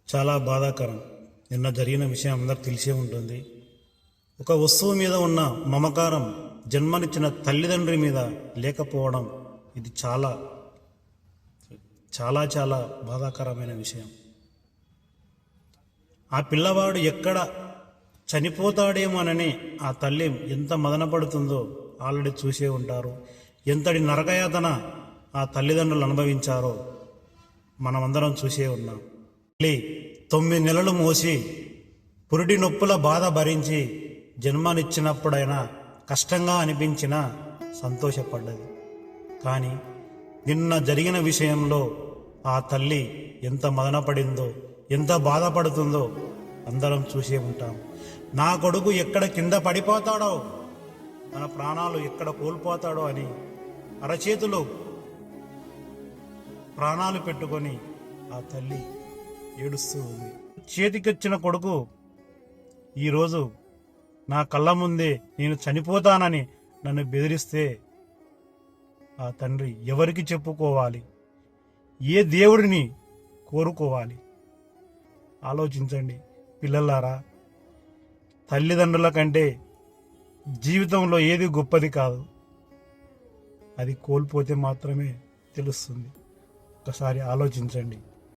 చాలా బాధాకరం. నిన్న జరిగిన విషయం అందరికి తెలిసే ఉంటుంది. ఒక వస్తువు మీద ఉన్న మమకారం జన్మనిచ్చిన తల్లిదండ్రి మీద లేకపోవడం, ఇది చాలా చాలా చాలా బాధాకరమైన విషయం. ఆ పిల్లవాడు ఎక్కడ చనిపోతాడేమోనని ఆ తల్లి ఎంత మదనపడుతుందో ఆల్రెడీ చూసే ఉంటారు. ఎంతటి నరకయాతన ఆ తల్లిదండ్రులు అనుభవించారో మనమందరం చూసే ఉన్నాం. 9 నెలలు మోసి పురిటి నొప్పుల బాధ భరించి జన్మనిచ్చినప్పుడైనా కష్టంగా అనిపించినా సంతోషపడ్డది. కానీ నిన్న జరిగిన విషయంలో ఆ తల్లి ఎంత మదనపడిందో, ఎంత బాధపడుతుందో అందరం చూసే ఉంటాం. నా కొడుకు ఎక్కడ కింద పడిపోతాడో, మన ప్రాణాలు ఎక్కడ కోల్పోతాడో అని అరచేతులు ప్రాణాలు పెట్టుకొని ఆ తల్లి ఏడుస్తూ ఉంది. చేతికొచ్చిన కొడుకు ఈరోజు నా కళ్ళ ముందే నేను చనిపోతానని నన్ను బెదిరిస్తే ఆ తండ్రి ఎవరికి చెప్పుకోవాలి? ఏ దేవుడిని కోరుకోవాలి? ఆలోచించండి పిల్లలారా. తల్లిదండ్రుల కంటే జీవితంలో ఏది గొప్పది కాదు. అది కోల్పోతే మాత్రమే తెలుస్తుంది. ఒకసారి ఆలోచించండి.